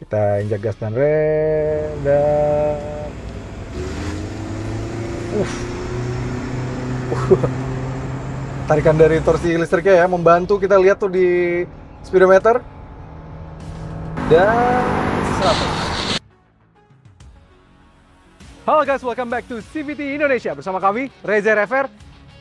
Kita injak gas dan rem dan tarikan dari torsi listriknya ya membantu. Kita lihat tuh di speedometer dan 100. Halo guys, welcome back to CVT Indonesia bersama kami Reza Rever.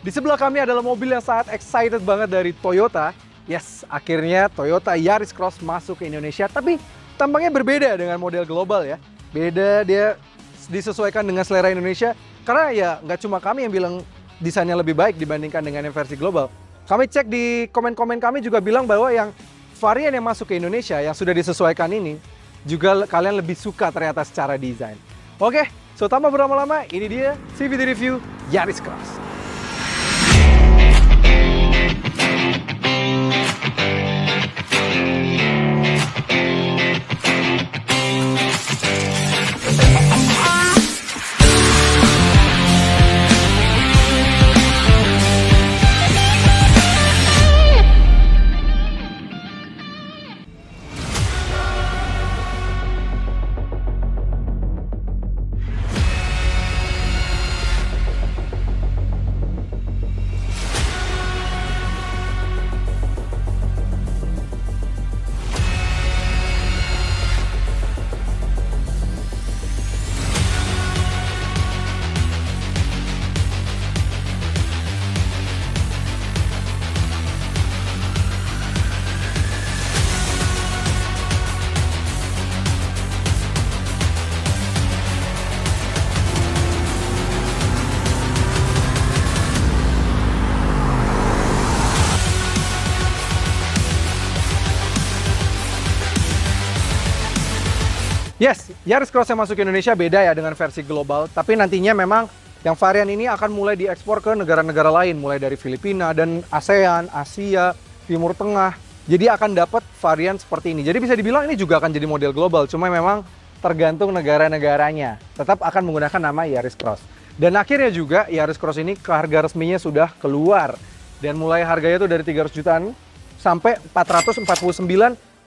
Di sebelah kami adalah mobil yang sangat excited banget dari Toyota. Yes, akhirnya Toyota Yaris Cross masuk ke Indonesia, tapi tampangnya berbeda dengan model global ya. Beda, dia disesuaikan dengan selera Indonesia. Karena ya nggak cuma kami yang bilang desainnya lebih baik dibandingkan dengan yang versi global. Kami cek di komen-komen kami juga bilang bahwa yang varian yang masuk ke Indonesia yang sudah disesuaikan ini juga kalian lebih suka ternyata secara desain. Oke, so tanpa berlama-lama, ini dia CVT Review Yaris Cross. Yes, Yaris Cross yang masuk ke Indonesia beda ya dengan versi global, tapi nantinya memang yang varian ini akan mulai diekspor ke negara-negara lain, mulai dari Filipina dan ASEAN, Asia, Timur Tengah. Jadi akan dapat varian seperti ini. Jadi bisa dibilang ini juga akan jadi model global, cuma memang tergantung negara-negaranya. Tetap akan menggunakan nama Yaris Cross. Dan akhirnya juga Yaris Cross ini harga resminya sudah keluar. Dan mulai harganya tuh dari 300 jutaan sampai 449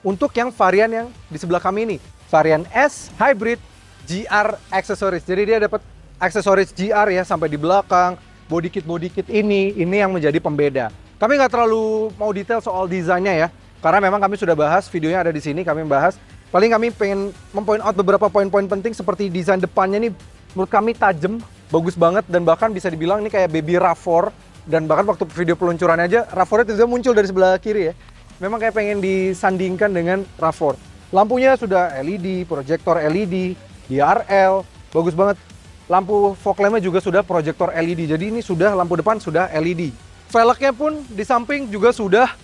untuk yang varian yang di sebelah kami ini. Varian S Hybrid GR Accessories. Jadi dia dapat aksesoris GR ya sampai di belakang, body kit ini yang menjadi pembeda. Kami nggak terlalu mau detail soal desainnya ya, karena memang kami sudah bahas, videonya ada di sini, kami bahas. Paling kami pengen mempoint out beberapa poin-poin penting seperti desain depannya nih menurut kami tajam, bagus banget, dan bahkan bisa dibilang ini kayak baby RAV4. Dan bahkan waktu video peluncuran aja RAV4 itu muncul dari sebelah kiri ya. Memang kayak pengen disandingkan dengan RAV4. Lampunya sudah LED, proyektor LED, DRL, bagus banget. Lampu fog lampnya juga sudah proyektor LED, jadi ini sudah lampu depan sudah LED. Velgnya pun di samping juga sudah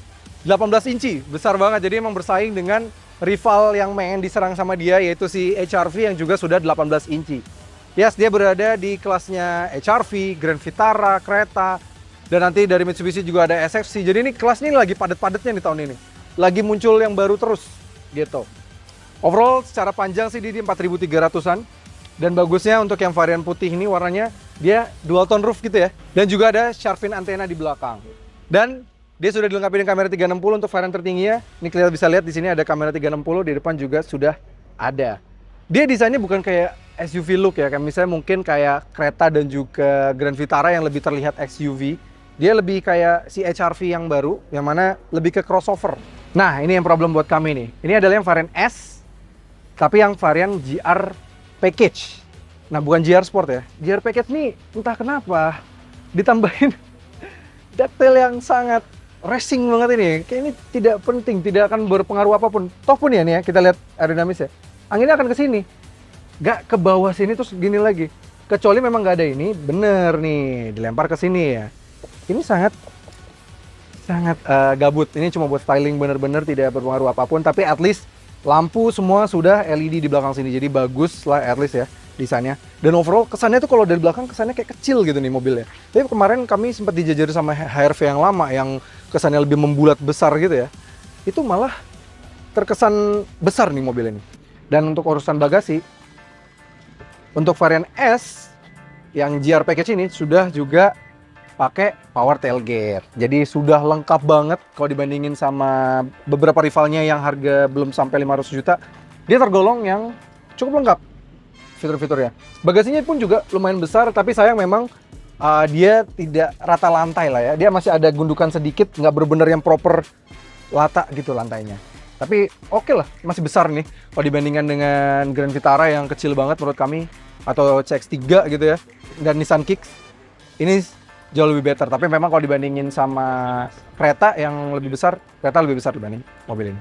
18 inci, besar banget. Jadi emang bersaing dengan rival yang main diserang sama dia, yaitu si HR-V yang juga sudah 18 inci. Yes, dia berada di kelasnya HR-V, Grand Vitara, Creta, dan nanti dari Mitsubishi juga ada SFC. Jadi ini kelas ini lagi padat-padatnya di tahun ini. Lagi muncul yang baru terus, gitu. Overall secara panjang sih di 4300-an. Dan bagusnya untuk yang varian putih ini warnanya dia dual tone roof gitu ya. Dan juga ada shark-fin antena di belakang. Dan dia sudah dilengkapi dengan kamera 360 untuk varian tertingginya. Ini kalian bisa lihat di sini ada kamera 360, di depan juga sudah ada. Dia desainnya bukan kayak SUV look ya, kayak misalnya mungkin kayak Creta dan juga Grand Vitara yang lebih terlihat SUV. Dia lebih kayak si HR-V yang baru, yang mana lebih ke crossover. Nah, ini yang problem buat kami nih. Ini adalah yang varian S, tapi yang varian GR Package. Nah, bukan GR Sport ya. GR Package nih entah kenapa ditambahin detail yang sangat racing banget ini. Kayak ini tidak penting, tidak akan berpengaruh apapun. Toh pun ya nih ya, kita lihat aerodinamis ya. Anginnya akan ke sini. Gak ke bawah sini terus gini lagi. Kecuali memang gak ada ini, bener nih, dilempar ke sini ya. Ini sangat gabut. Ini cuma buat styling, bener-bener tidak berpengaruh apapun. Tapi at least lampu semua sudah LED di belakang sini, jadi bagus lah at least ya desainnya. Dan overall kesannya tuh kalau dari belakang kesannya kayak kecil gitu nih mobilnya. Tapi kemarin kami sempat dijajari sama HR-V yang lama yang kesannya lebih membulat besar gitu ya. Itu malah terkesan besar nih mobil ini. Dan untuk urusan bagasi, untuk varian S yang GR Package ini sudah juga pakai power tailgate. Jadi sudah lengkap banget kalau dibandingin sama beberapa rivalnya yang harga belum sampai 500 juta. Dia tergolong yang cukup lengkap fitur-fiturnya. Bagasinya pun juga lumayan besar, tapi sayang memang dia tidak rata lantai lah ya. Dia masih ada gundukan sedikit, nggak benar-benar yang proper lata gitu lantainya. Tapi oke lah, masih besar nih kalau dibandingkan dengan Grand Vitara yang kecil banget menurut kami, atau CX-3 gitu ya, dan Nissan Kicks. Ini jauh lebih better, tapi memang kalau dibandingin sama kereta yang lebih besar, kereta lebih besar dibanding mobil ini.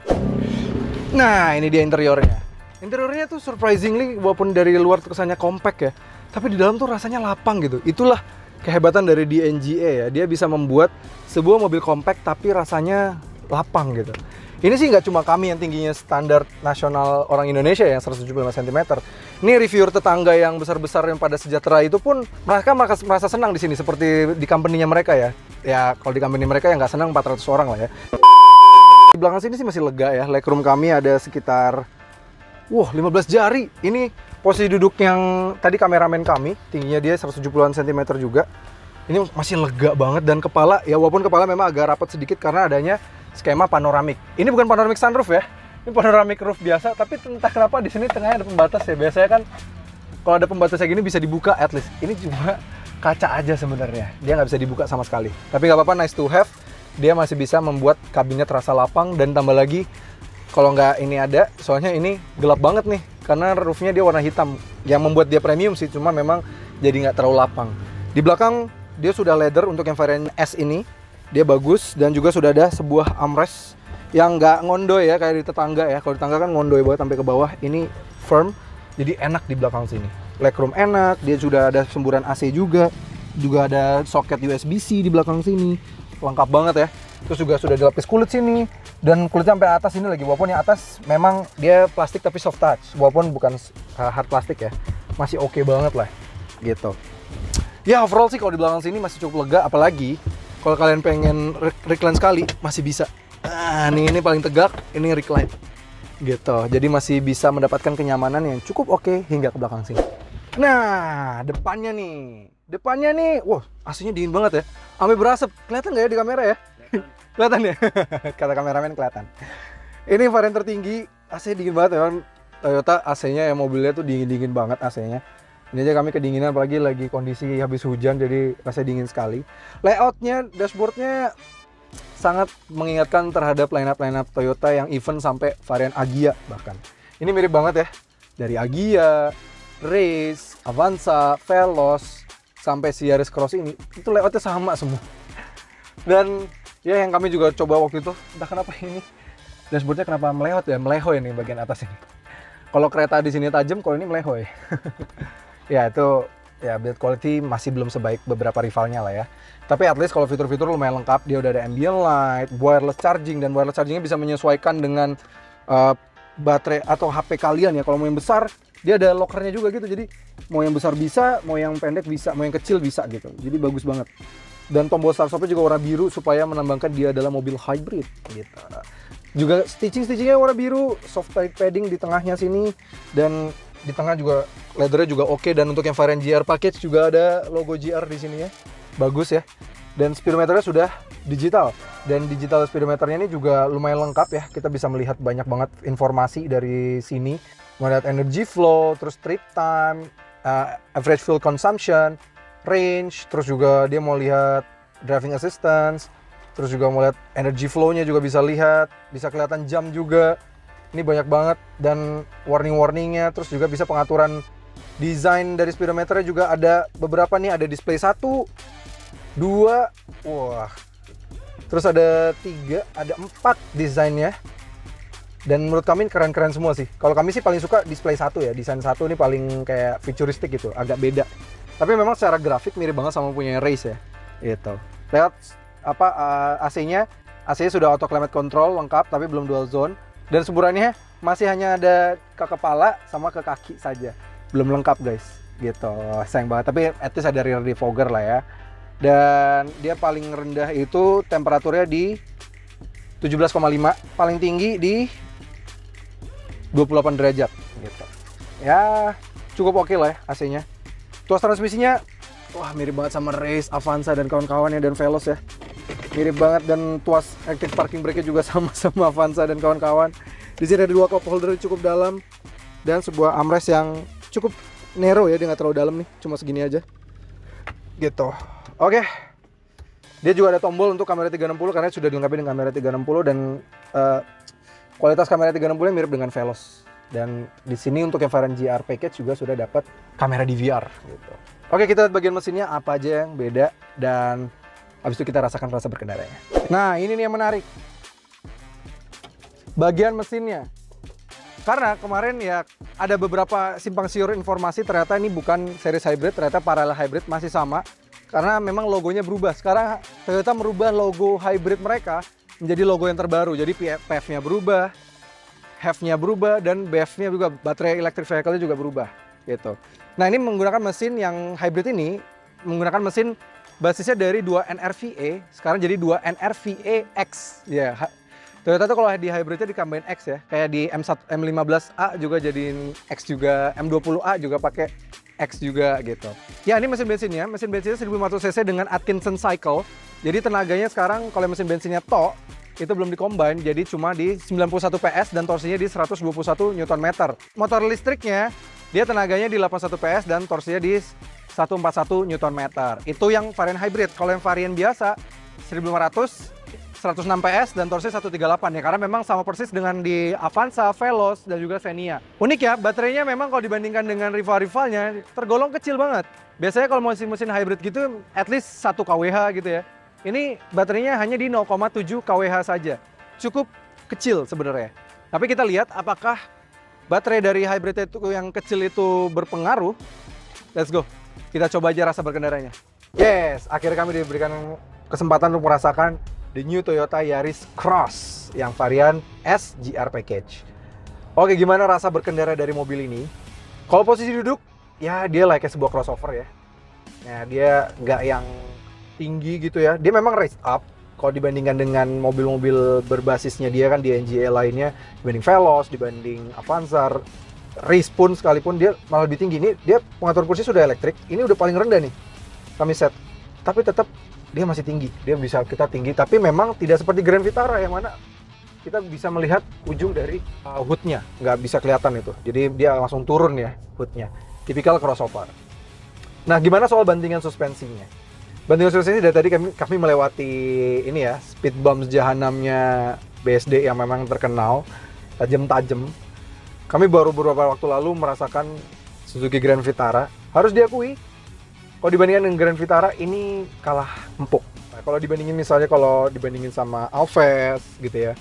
Nah, ini dia interiornya. Interiornya tuh surprisingly, walaupun dari luar tuh kesannya compact ya, tapi di dalam tuh rasanya lapang gitu. Itulah kehebatan dari DNGA ya, dia bisa membuat sebuah mobil compact tapi rasanya lapang gitu. Ini sih nggak cuma kami yang tingginya standar nasional orang Indonesia yang 175 cm. Ini reviewer tetangga yang besar-besar yang pada Sejahtera itu pun mereka merasa senang di sini seperti di company-nya mereka ya. Ya kalau di company mereka yang nggak senang 400 orang lah ya. Di belakang sini sih masih lega ya. Legroom kami ada sekitar 15 jari. Ini posisi duduk yang tadi kameramen kami, tingginya dia 170-an cm juga. Ini masih lega banget dan kepala ya, walaupun kepala memang agak rapat sedikit karena adanya skema panoramik. Ini bukan panoramik sunroof ya. Ini panoramik roof biasa, tapi entah kenapa di sini tengahnya ada pembatas ya. Biasanya kan kalau ada pembatas kayak gini bisa dibuka at least. Ini cuma kaca aja sebenarnya. Dia nggak bisa dibuka sama sekali. Tapi nggak apa-apa, nice to have. Dia masih bisa membuat kabinnya terasa lapang dan tambah lagi kalau nggak ini ada, soalnya ini gelap banget nih karena roofnya dia warna hitam yang membuat dia premium sih, cuma memang jadi nggak terlalu lapang. Di belakang dia sudah leather untuk yang varian S ini, dia bagus dan juga sudah ada sebuah armrest yang nggak ngondoy ya kayak di tetangga ya. Kalau di tetangga kan ngondoy banget sampai ke bawah, ini firm, jadi enak di belakang sini. Legroom enak, dia sudah ada semburan AC juga ada soket USB-C di belakang sini, lengkap banget ya. Terus juga sudah dilapis kulit sini dan kulitnya sampai atas ini lagi, walaupun yang atas memang dia plastik tapi soft touch, walaupun bukan hard plastik ya, masih oke banget lah gitu. Ya overall sih kalau di belakang sini masih cukup lega, apalagi kalau kalian pengen recline sekali masih bisa. Nah, ini paling tegak, ini recline gitu. Jadi masih bisa mendapatkan kenyamanan yang cukup oke hingga ke belakang sini. Nah, depannya nih, wah AC-nya dingin banget ya. Sampai berasap. Kelihatan nggak ya di kamera ya? Kelihatan ya? Kata kameramen kelihatan. Ini varian tertinggi, AC dingin banget ya. Toyota AC-nya ya, mobilnya tuh dingin banget AC-nya. Ini aja kami kedinginan, apalagi lagi kondisi habis hujan, jadi rasanya dingin sekali. Layoutnya, dashboardnya sangat mengingatkan terhadap line-up Toyota yang even sampai varian Agya bahkan. Ini mirip banget ya, dari Agya, Race, Avanza, Veloz, sampai si Yaris Cross ini, itu layoutnya sama semua. Dan ya yang kami juga coba waktu itu, entah kenapa ini dashboardnya kenapa melehoy nih bagian atas ini. Kalau kereta di sini tajam, kalau ini melehoy. Ya itu ya build quality masih belum sebaik beberapa rivalnya lah ya. Tapi at least kalau fitur-fitur lumayan lengkap, dia udah ada ambient light, wireless charging, dan wireless chargingnya bisa menyesuaikan dengan baterai atau HP kalian ya. Kalau mau yang besar, dia ada lockernya juga gitu. Jadi mau yang besar bisa, mau yang pendek bisa, mau yang kecil bisa gitu. Jadi bagus banget. Dan tombol start stopnya juga warna biru supaya menambahkan dia adalah mobil hybrid gitu. Juga stitchingnya warna biru, soft tight padding di tengahnya sini, dan di tengah juga leathernya juga oke. Dan untuk yang varian GR package juga ada logo GR di sini ya, bagus ya. Dan speedometernya sudah digital, dan digital speedometernya ini juga lumayan lengkap ya. Kita bisa melihat banyak banget informasi dari sini, melihat energy flow, terus trip time, average fuel consumption, range, terus juga dia mau lihat driving assistance, terus juga mau lihat energy flow-nya juga bisa lihat, bisa kelihatan jam juga. Ini banyak banget, dan warning-warningnya, terus juga bisa pengaturan desain dari speedometernya juga ada beberapa nih, ada display 1, 2, wah, terus ada 3, ada 4 desainnya. Dan menurut kami keren-keren semua sih. Kalau kami sih paling suka display 1 ya, desain 1 ini paling kayak futuristik gitu, agak beda. Tapi memang secara grafik mirip banget sama punya Race ya, gitu. Lihat apa AC-nya sudah auto climate control lengkap, tapi belum dual zone. Dan semburannya masih hanya ada ke kepala sama ke kaki saja, belum lengkap guys, gitu. Sayang banget, tapi at least ada rear defogger lah ya. Dan dia paling rendah itu temperaturnya di 17,5, paling tinggi di 28 derajat gitu. Ya cukup oke lah ya AC-nya. Tuas transmisinya wah mirip banget sama Race, Avanza dan kawan-kawannya, dan Veloz ya. Mirip banget, dan tuas active parking brake-nya juga sama Avanza dan kawan-kawan. Di sini ada 2 cup holder yang cukup dalam dan sebuah armrest yang cukup narrow ya, dia nggak terlalu dalam nih, cuma segini aja. Gitu. Oke. Dia juga ada tombol untuk kamera 360 karena sudah dilengkapi dengan kamera 360 dan kualitas kamera 360 mirip dengan Veloz. Dan di sini untuk yang varian GR package juga sudah dapat kamera DVR gitu. Oke, kita lihat bagian mesinnya apa aja yang beda dan habis itu kita rasakan rasa berkendaranya. Nah, ini nih yang menarik. Bagian mesinnya. Karena kemarin ya ada beberapa simpang siur informasi ternyata ini bukan series hybrid, ternyata parallel hybrid masih sama. Karena memang logonya berubah. Sekarang Toyota merubah logo hybrid mereka menjadi logo yang terbaru. Jadi PHEV-nya berubah, HEV-nya berubah, dan BEV-nya juga, baterai electric vehicle-nya juga berubah gitu. Nah, ini menggunakan mesin yang hybrid ini menggunakan mesin basisnya dari 2 NRVA, sekarang jadi 2 NRVA X. Ya, Toyota tuh kalau di hybridnya ditambahin X ya. Kayak di M15A juga jadiin X juga, M20A juga pakai X juga gitu. Ya, ini mesin bensinnya 1500 cc dengan Atkinson cycle. Jadi tenaganya sekarang kalau mesin bensinnya tok itu belum dikombine, jadi cuma di 91 PS dan torsinya di 121 Nm. Motor listriknya dia tenaganya di 81 PS dan torsinya di 141 Nm. Itu yang varian hybrid. Kalau yang varian biasa 1500 106 PS dan torsinya 138 ya, karena memang sama persis dengan di Avanza, Veloz, dan juga Xenia. Unik ya, baterainya memang kalau dibandingkan dengan rival-rivalnya tergolong kecil banget. Biasanya kalau mesin-mesin hybrid gitu at least 1 kWh gitu ya. Ini baterainya hanya di 0,7 kWh saja. Cukup kecil sebenarnya. Tapi kita lihat apakah baterai dari hybrid itu yang kecil itu berpengaruh. Let's go. Kita coba aja rasa berkendaranya. Yes, akhirnya kami diberikan kesempatan untuk merasakan the new Toyota Yaris Cross yang varian S GR package. Oke, gimana rasa berkendara dari mobil ini? Kalau posisi duduk, ya dia kayak sebuah crossover ya. Nah, dia nggak yang tinggi gitu ya. Dia memang raised up. Kalau dibandingkan dengan mobil-mobil berbasisnya dia kan di NGA lainnya, dibanding Veloz, dibanding Avanza, race pun sekalipun dia malah lebih tinggi. Ini dia pengatur kursi sudah elektrik. Ini udah paling rendah nih kami set. Tapi tetap dia masih tinggi, dia bisa kita tinggi, tapi memang tidak seperti Grand Vitara yang mana kita bisa melihat ujung dari hoodnya, nggak bisa kelihatan itu, jadi dia langsung turun ya hoodnya, tipikal crossover. Nah, gimana soal bandingan suspensinya? Bandingan suspensi dari tadi kami melewati ini ya, speed bumps jahanamnya BSD yang memang terkenal, tajam-tajam. Kami baru beberapa waktu lalu merasakan Suzuki Grand Vitara, harus diakui, kalau dibandingkan dengan Grand Vitara ini kalah empuk. Nah, kalau dibandingin sama Alphaz gitu ya.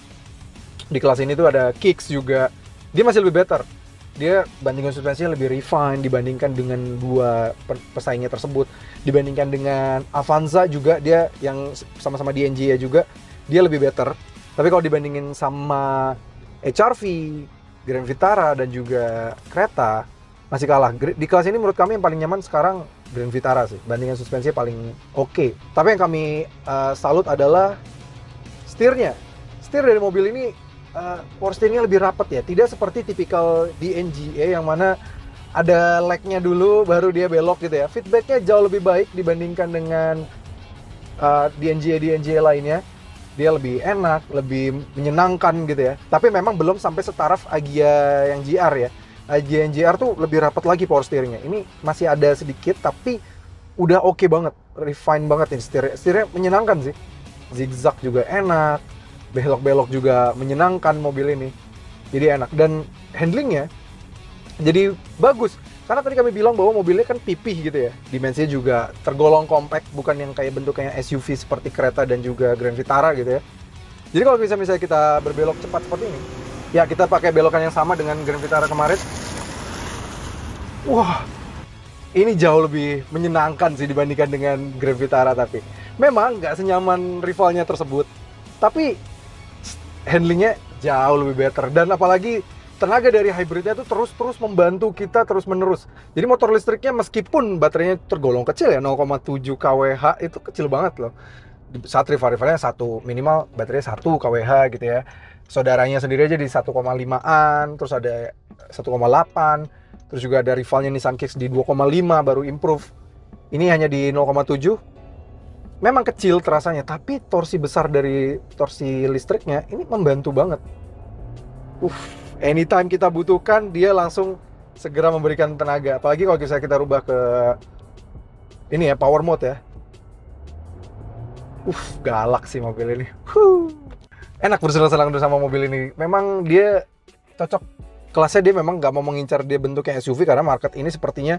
Di kelas ini tuh ada Kicks juga. Dia masih lebih better. Dia bandingan suspensinya lebih refine dibandingkan dengan 2 pesaingnya tersebut. Dibandingkan dengan Avanza juga, dia yang sama-sama di NGA juga, dia lebih better. Tapi kalau dibandingin sama HR-V, Grand Vitara dan juga Creta, masih kalah. Di kelas ini menurut kami yang paling nyaman sekarang Grand Vitara sih, bandingan suspensinya paling oke. Tapi yang kami salut adalah setirnya. Setir dari mobil ini power steeringnya lebih rapat ya, tidak seperti tipikal di NGA yang mana ada lag-nya dulu baru dia belok gitu ya. Feedbacknya jauh lebih baik dibandingkan dengan di NGA lainnya. Dia lebih enak, lebih menyenangkan gitu ya. Tapi memang belum sampai setaraf Agya yang GR ya. Agya yang GR tuh lebih rapat lagi power steeringnya. Ini masih ada sedikit tapi udah oke banget, refine banget ini setirnya. Setirnya menyenangkan sih. Zigzag juga enak, belok-belok juga menyenangkan mobil ini. Jadi enak dan handlingnya jadi bagus. Karena tadi kami bilang bahwa mobilnya kan pipih gitu ya. Dimensinya juga tergolong compact, bukan yang kayak bentuknya SUV seperti Creta dan juga Grand Vitara gitu ya. Jadi kalau misalnya kita berbelok cepat seperti ini, ya kita pakai belokan yang sama dengan Grand Vitara kemarin. Wah, ini jauh lebih menyenangkan sih dibandingkan dengan Grand Vitara. Tapi memang nggak senyaman rivalnya tersebut, tapi handlingnya jauh lebih better. Dan apalagi tenaga dari hybridnya itu terus membantu kita terus-menerus. Jadi motor listriknya meskipun baterainya tergolong kecil ya, 0,7 kWh itu kecil banget loh. Saat rival-rivalnya minimal baterainya 1 kWh gitu ya. Saudaranya sendiri aja di 1,5an, terus ada 1,8, terus juga ada rivalnya Nissan Kicks di 2,5 baru improve. Ini hanya di 0,7. Memang kecil terasanya, tapi torsi besar dari torsi listriknya ini membantu banget. Anytime kita butuhkan, dia langsung segera memberikan tenaga. Apalagi kalau kita rubah ke ini ya, power mode ya. Galak sih mobil ini. Enak bersenang-senang sama mobil ini. Memang dia cocok. Kelasnya dia memang nggak mau mengincar dia bentuknya SUV, karena market ini sepertinya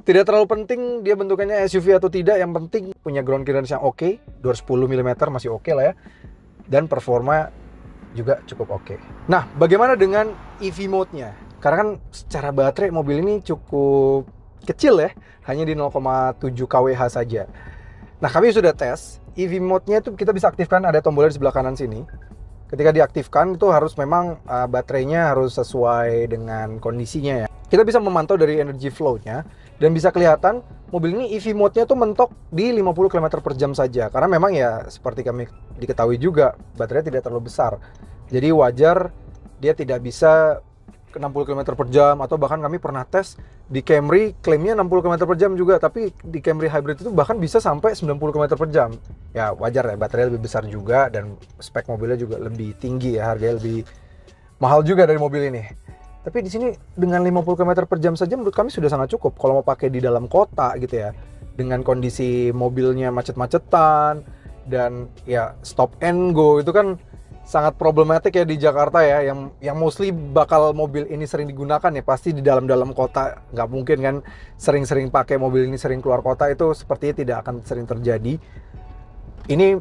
tidak terlalu penting dia bentukannya SUV atau tidak. Yang penting punya ground clearance yang oke, 210 mm masih oke lah ya. Dan performa juga cukup oke. Nah, bagaimana dengan EV mode-nya? Karena kan secara baterai mobil ini cukup kecil ya, hanya di 0,7 kWh saja. Nah, kami sudah tes EV mode-nya itu kita bisa aktifkan, ada tombolnya di sebelah kanan sini. Ketika diaktifkan itu harus memang baterainya harus sesuai dengan kondisinya ya. Kita bisa memantau dari energy flow-nya dan bisa kelihatan mobil ini EV mode-nya tuh mentok di 50 km per jam saja. Karena memang ya seperti kami diketahui juga baterainya tidak terlalu besar. Jadi wajar dia tidak bisa ke 60 km per jam, atau bahkan kami pernah tes di Camry klaimnya 60 km per jam juga, tapi di Camry Hybrid itu bahkan bisa sampai 90 km per jam. Ya wajar ya, baterai lebih besar juga dan spek mobilnya juga lebih tinggi ya, harganya lebih mahal juga dari mobil ini. Tapi di sini dengan 50 km per jam saja menurut kami sudah sangat cukup kalau mau pakai di dalam kota gitu ya. Dengan kondisi mobilnya macet-macetan dan ya stop and go itu kan sangat problematik ya di Jakarta ya, yang mostly bakal mobil ini sering digunakan ya pasti di dalam kota. Nggak mungkin kan sering-sering pakai mobil ini sering keluar kota, itu sepertinya tidak akan sering terjadi. Ini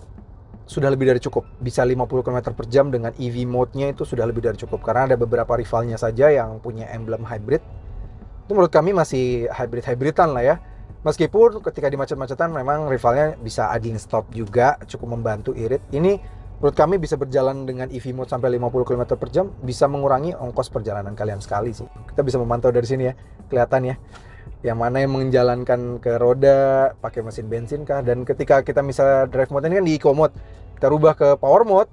sudah lebih dari cukup, bisa 50 km per jam dengan EV mode-nya itu sudah lebih dari cukup, karena ada beberapa rivalnya saja yang punya emblem hybrid. Itu menurut kami masih hybrid-hybridan lah ya. Meskipun ketika di macet-macetan memang rivalnya bisa idling stop juga, cukup membantu irit. Ini menurut kami bisa berjalan dengan EV mode sampai 50 km per jam, bisa mengurangi ongkos perjalanan kalian sekali sih. Kita bisa memantau dari sini ya, kelihatan ya. Yang mana yang menjalankan ke roda, pakai mesin bensin kah. Dan ketika kita misalnya drive mode ini kan di eco mode, kita rubah ke power mode.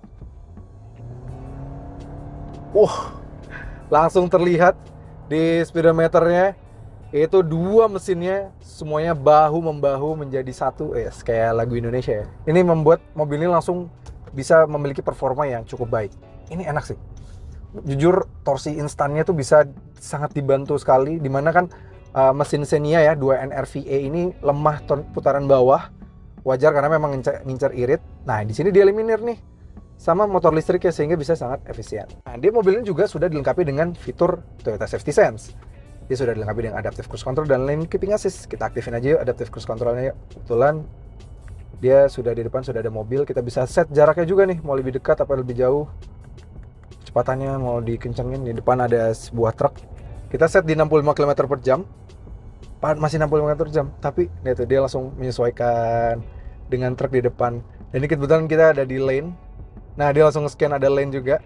Langsung terlihat di speedometernya, itu dua mesinnya semuanya bahu-membahu menjadi satu. Kayak lagu Indonesia ya. Ini membuat mobil ini langsung bisa memiliki performa yang cukup baik. Ini enak sih. Jujur torsi instannya tuh bisa sangat dibantu sekali. Dimana kan mesin Xenia ya 2NRVA ini lemah putaran bawah. Wajar karena memang ngincar irit. Nah di sini dieliminir nih sama motor listriknya sehingga bisa sangat efisien. Nah dia mobil ini juga sudah dilengkapi dengan fitur Toyota Safety Sense. Dia sudah dilengkapi dengan Adaptive Cruise Control dan Lane Keeping Assist. Kita aktifin aja yuk Adaptive Cruise Controlnya yuk. Kebetulan dia sudah di depan, sudah ada mobil. Kita bisa set jaraknya juga nih, mau lebih dekat apa lebih jauh. Kecepatannya mau dikencengin. Di depan ada sebuah truk. Kita set di 65 km per jam. Masih 65 km per jam. Tapi dia langsung menyesuaikan dengan truk di depan. Dan ini kebetulan kita ada di lane. Nah dia langsung scan ada lane juga.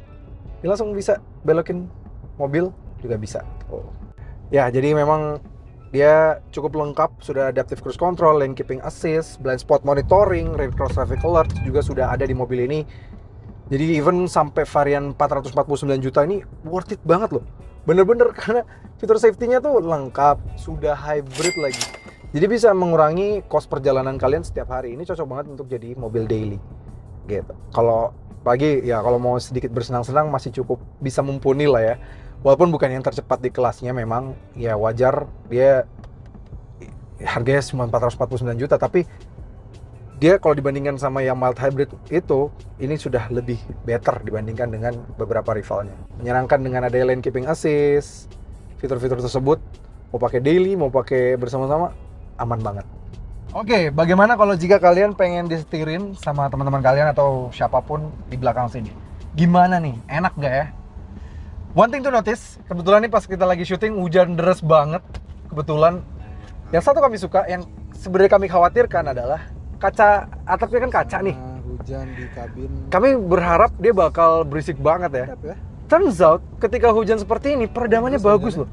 Dia langsung bisa belokin mobil juga bisa. Ya jadi memang dia cukup lengkap, sudah Adaptive Cruise Control, Lane Keeping Assist, Blind Spot Monitoring, Rear Cross Traffic Alert juga sudah ada di mobil ini. Jadi even sampai varian 449 juta ini worth it banget loh. Bener-bener karena fitur safety-nya tuh lengkap, sudah hybrid lagi. Jadi bisa mengurangi cost perjalanan kalian setiap hari. Ini cocok banget untuk jadi mobil daily. Gitu. Kalau pagi ya kalau mau sedikit bersenang-senang masih cukup bisa mumpuni lah ya. Walaupun bukan yang tercepat di kelasnya, memang ya wajar dia harganya cuma 449 juta, tapi dia kalau dibandingkan sama yang mild hybrid itu, ini sudah lebih better dibandingkan dengan beberapa rivalnya. Menyenangkan dengan ada lane keeping assist, fitur-fitur tersebut mau pakai daily, mau pakai bersama-sama, aman banget. Oke, bagaimana kalau jika kalian pengen disetirin sama teman-teman kalian atau siapapun di belakang sini? Gimana nih, enak gak ya? One thing to notice, kebetulan nih pas kita lagi syuting hujan deras banget. Kebetulan yang satu kami suka, yang sebenarnya kami khawatirkan adalah kaca atapnya kan kaca nih. Hujan di kabin. Kami berharap dia bakal berisik banget ya. Turns out ketika hujan seperti ini peredamannya bagus loh.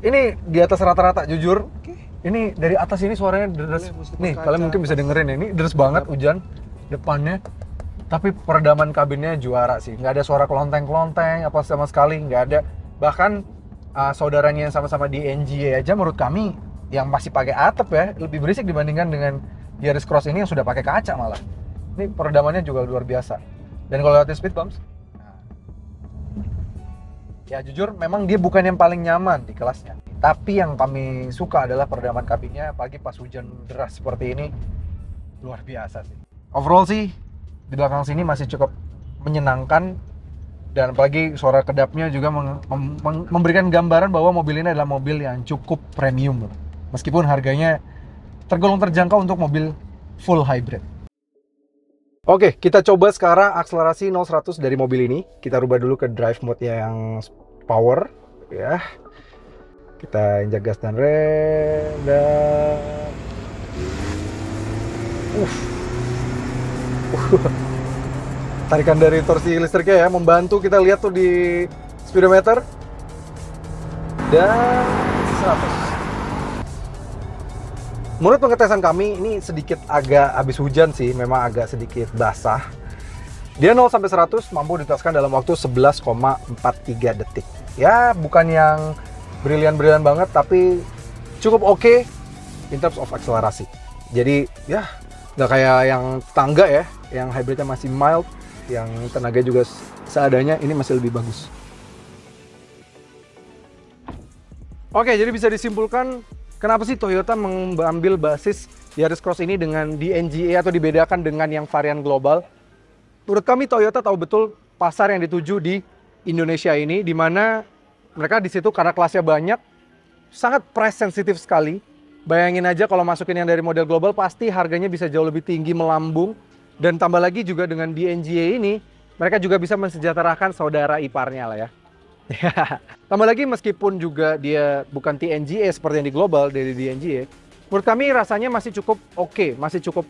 Ini di atas rata-rata jujur. Ini dari atas ini suaranya deras. Nih kalian mungkin bisa dengerin ya. Ini deras banget hujan depannya. Tapi peredaman kabinnya juara sih, nggak ada suara kelonteng-kelonteng apa sama sekali, nggak ada. Bahkan saudaranya yang sama-sama di NGA aja menurut kami yang masih pakai atap ya lebih berisik dibandingkan dengan Yaris Cross ini yang sudah pakai kaca malah. Ini peredamannya juga luar biasa. Dan kalau lihat speed bumps, Ya jujur memang dia bukan yang paling nyaman di kelasnya. Tapi yang kami suka adalah peredaman kabinnya, apalagi pas hujan deras seperti ini. Luar biasa sih. Overall sih di belakang sini masih cukup menyenangkan, dan apalagi suara kedapnya juga memberikan gambaran bahwa mobil ini adalah mobil yang cukup premium. Meskipun harganya tergolong terjangkau untuk mobil full hybrid. Oke, kita coba sekarang akselerasi 0-100 dari mobil ini. Kita rubah dulu ke drive mode yang power, ya. Kita injak gas dan rem, dan tarikan dari torsi listriknya ya, membantu kita lihat tuh di speedometer. Dan 100. Menurut pengetesan kami, ini sedikit agak habis hujan sih, memang agak sedikit basah. Dia 0-100 mampu ditetaskan dalam waktu 11,43 detik. Ya, bukan yang brilian-brilian banget, tapi cukup oke in terms of akselerasi. Jadi, ya nggak kayak yang tangga ya, yang hybridnya masih mild, yang tenaga juga seadanya, ini masih lebih bagus. Oke, jadi bisa disimpulkan kenapa sih Toyota mengambil basis Yaris Cross ini dengan DNGA atau dibedakan dengan yang varian global? Menurut kami Toyota tahu betul pasar yang dituju di Indonesia ini, di mana mereka di situ karena kelasnya banyak, sangat price sensitif sekali. Bayangin aja kalau masukin yang dari model global pasti harganya bisa jauh lebih tinggi, melambung. Dan tambah lagi juga dengan DNGA ini, mereka juga bisa mensejahterakan saudara iparnya lah ya. Tambah lagi meskipun juga dia bukan TNGA seperti yang di global dari DNGA, menurut kami rasanya masih cukup oke, masih cukup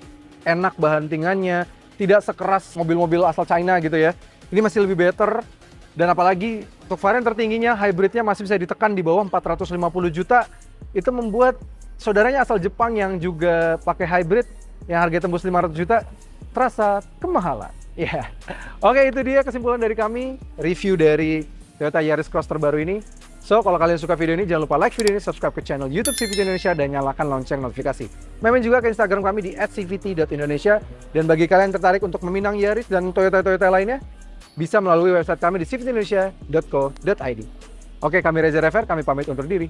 enak bantingannya, tidak sekeras mobil-mobil asal China gitu ya. Ini masih lebih better, dan apalagi untuk varian tertingginya hybridnya masih bisa ditekan di bawah 450 juta. Itu membuat saudaranya asal Jepang yang juga pakai hybrid yang harga tembus 500 juta terasa kemahalan. Ya, oke, itu dia kesimpulan dari kami review dari Toyota Yaris Cross terbaru ini. So, kalau kalian suka video ini, jangan lupa like video ini, subscribe ke channel YouTube CVT Indonesia, dan nyalakan lonceng notifikasi. Main juga ke Instagram kami di @cvt.indonesia. Dan bagi kalian yang tertarik untuk meminang Yaris dan Toyota lainnya, bisa melalui website kami di cvtindonesia.co.id. Oke, kami Reza Rever, kami pamit undur diri.